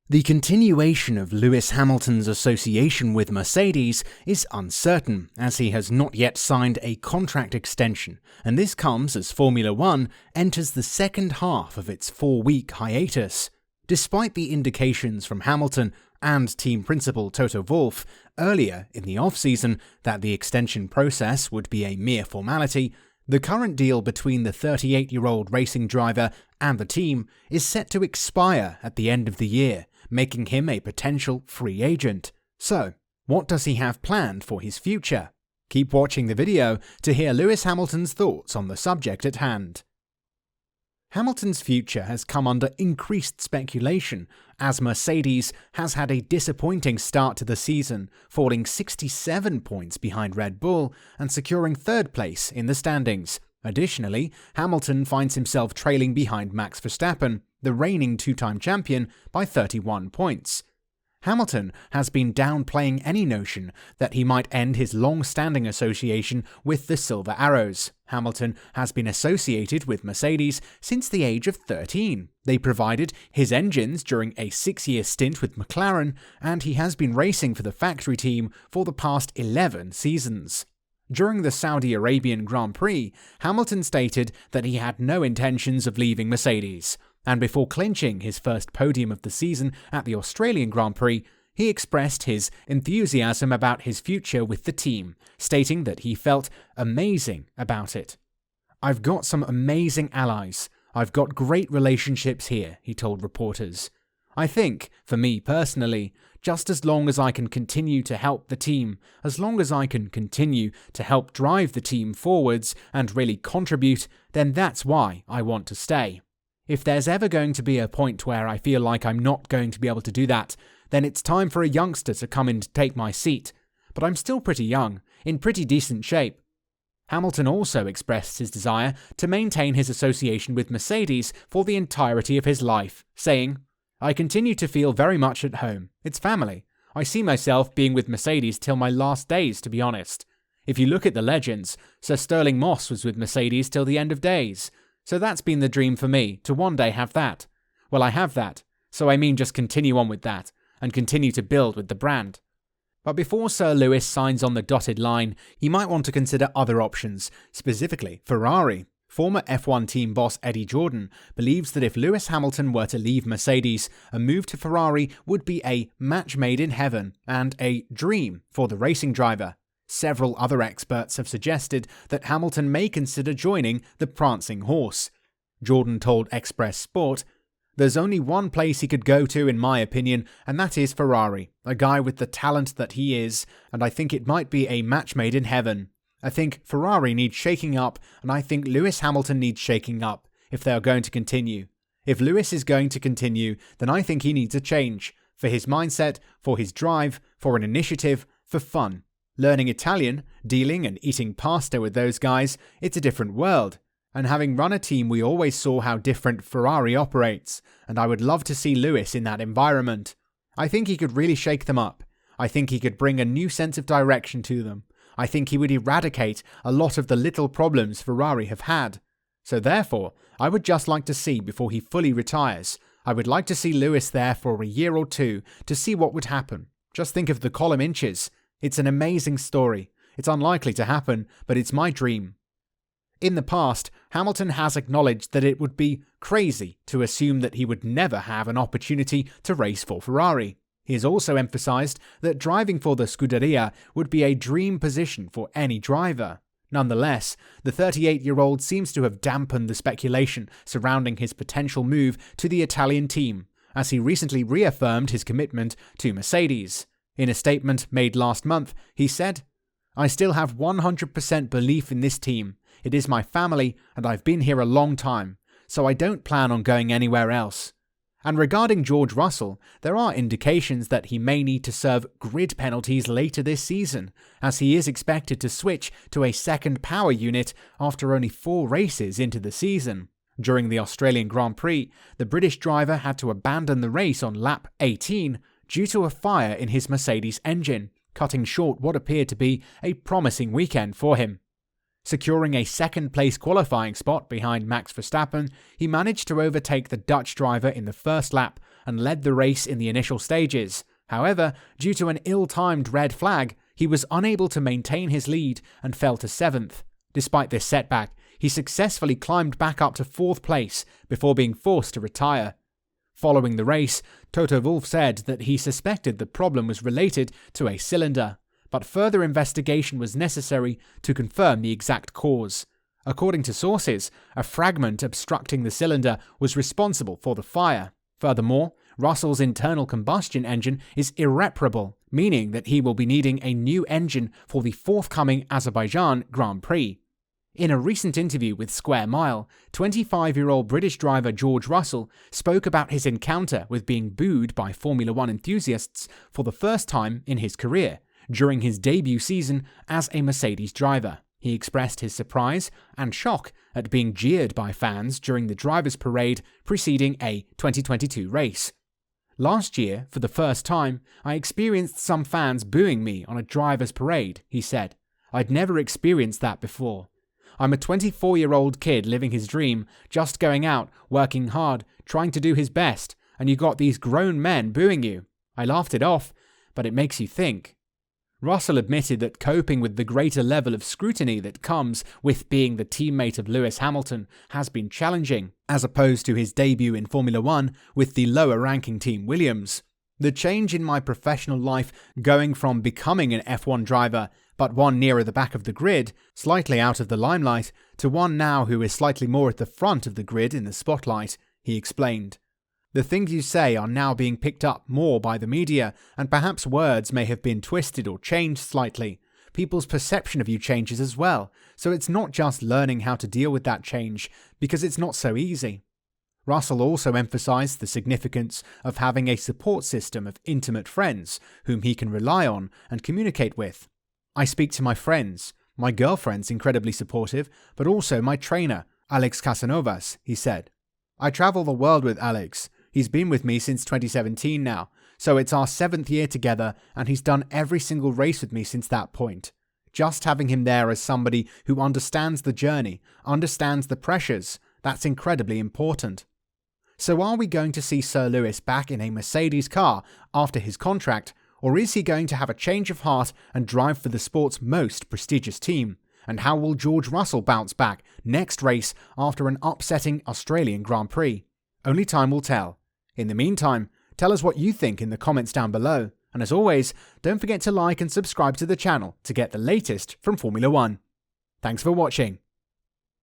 The continuation of Lewis Hamilton's association with Mercedes is uncertain, as he has not yet signed a contract extension, and this comes as Formula One enters the second half of its 4-week hiatus. Despite the indications from Hamilton and team principal Toto Wolff earlier in the off-season that the extension process would be a mere formality, the current deal between the 38-year-old racing driver and the team is set to expire at the end of the year, making him a potential free agent. So, what does he have planned for his future? Keep watching the video to hear Lewis Hamilton's thoughts on the subject at hand. Hamilton's future has come under increased speculation, as Mercedes has had a disappointing start to the season, falling 67 points behind Red Bull and securing third place in the standings. Additionally, Hamilton finds himself trailing behind Max Verstappen, the reigning two-time champion, by 31 points. Hamilton has been downplaying any notion that he might end his long-standing association with the Silver Arrows. Hamilton has been associated with Mercedes since the age of 13. They provided his engines during a 6-year stint with McLaren, and he has been racing for the factory team for the past 11 seasons. During the Saudi Arabian Grand Prix, Hamilton stated that he had no intentions of leaving Mercedes, and before clinching his first podium of the season at the Australian Grand Prix, he expressed his enthusiasm about his future with the team, stating that he felt amazing about it. "I've got some amazing allies. I've got great relationships here," he told reporters. "I think, for me personally, just as long as I can continue to help the team, as long as I can continue to help drive the team forwards and really contribute, then that's why I want to stay. If there's ever going to be a point where I feel like I'm not going to be able to do that, then it's time for a youngster to come in to take my seat. But I'm still pretty young, in pretty decent shape." Hamilton also expressed his desire to maintain his association with Mercedes for the entirety of his life, saying, "I continue to feel very much at home. It's family. I see myself being with Mercedes till my last days, to be honest. If you look at the legends, Sir Stirling Moss was with Mercedes till the end of days. So that's been the dream for me, to one day have that. Well, I have that, so I mean just continue on with that, and continue to build with the brand." But before Sir Lewis signs on the dotted line, he might want to consider other options, specifically Ferrari. Former F1 team boss Eddie Jordan believes that if Lewis Hamilton were to leave Mercedes, a move to Ferrari would be a match made in heaven and a dream for the racing driver. Several other experts have suggested that Hamilton may consider joining the prancing horse. Jordan told Express Sport, "There's only one place he could go to in my opinion, and that is Ferrari, a guy with the talent that he is, and I think it might be a match made in heaven. I think Ferrari needs shaking up, and I think Lewis Hamilton needs shaking up, if they are going to continue. If Lewis is going to continue, then I think he needs a change, for his mindset, for his drive, for an initiative, for fun. Learning Italian, dealing and eating pasta with those guys, it's a different world. And having run a team, we always saw how different Ferrari operates, and I would love to see Lewis in that environment. I think he could really shake them up. I think he could bring a new sense of direction to them. I think he would eradicate a lot of the little problems Ferrari have had. So therefore, I would just like to see before he fully retires, I would like to see Lewis there for a year or two to see what would happen. Just think of the column inches. It's an amazing story. It's unlikely to happen, but it's my dream." In the past, Hamilton has acknowledged that it would be crazy to assume that he would never have an opportunity to race for Ferrari. He has also emphasized that driving for the Scuderia would be a dream position for any driver. Nonetheless, the 38-year-old seems to have dampened the speculation surrounding his potential move to the Italian team, as he recently reaffirmed his commitment to Mercedes. In a statement made last month, he said, "I still have 100% belief in this team. It is my family, and I've been here a long time, so I don't plan on going anywhere else." And regarding George Russell, there are indications that he may need to serve grid penalties later this season, as he is expected to switch to a second power unit after only 4 races into the season. During the Australian Grand Prix, the British driver had to abandon the race on lap 18 due to a fire in his Mercedes engine, cutting short what appeared to be a promising weekend for him. Securing a second-place qualifying spot behind Max Verstappen, he managed to overtake the Dutch driver in the first lap and led the race in the initial stages. However, due to an ill-timed red flag, he was unable to maintain his lead and fell to 7th. Despite this setback, he successfully climbed back up to 4th place before being forced to retire. Following the race, Toto Wolff said that he suspected the problem was related to a cylinder, but further investigation was necessary to confirm the exact cause. According to sources, a fragment obstructing the cylinder was responsible for the fire. Furthermore, Russell's internal combustion engine is irreparable, meaning that he will be needing a new engine for the forthcoming Azerbaijan Grand Prix. In a recent interview with Square Mile, 25-year-old British driver George Russell spoke about his encounter with being booed by Formula One enthusiasts for the first time in his career, during his debut season as a Mercedes driver. He expressed his surprise and shock at being jeered by fans during the drivers' parade preceding a 2022 race. Last year, for the first time, I experienced some fans booing me on a drivers' parade, he said. I'd never experienced that before. I'm a 24-year-old kid living his dream, just going out, working hard, trying to do his best, and you got these grown men booing you. I laughed it off, but it makes you think. Russell admitted that coping with the greater level of scrutiny that comes with being the teammate of Lewis Hamilton has been challenging, as opposed to his debut in Formula One with the lower-ranking team Williams. The change in my professional life, going from becoming an F1 driver, but one nearer the back of the grid, slightly out of the limelight, to one now who is slightly more at the front of the grid in the spotlight, he explained. The things you say are now being picked up more by the media, and perhaps words may have been twisted or changed slightly. People's perception of you changes as well, so it's not just learning how to deal with that change, because it's not so easy. Russell also emphasized the significance of having a support system of intimate friends whom he can rely on and communicate with. I speak to my friends. My girlfriend's incredibly supportive, but also my trainer, Alex Casanovas, he said. I travel the world with Alex. He's been with me since 2017 now, so it's our 7th year together, and he's done every single race with me since that point. Just having him there as somebody who understands the journey, understands the pressures, that's incredibly important. So are we going to see Sir Lewis back in a Mercedes car after his contract, or is he going to have a change of heart and drive for the sport's most prestigious team? And how will George Russell bounce back next race after an upsetting Australian Grand Prix? Only time will tell. In the meantime, tell us what you think in the comments down below. And as always, don't forget to like and subscribe to the channel to get the latest from Formula One. Thanks for watching.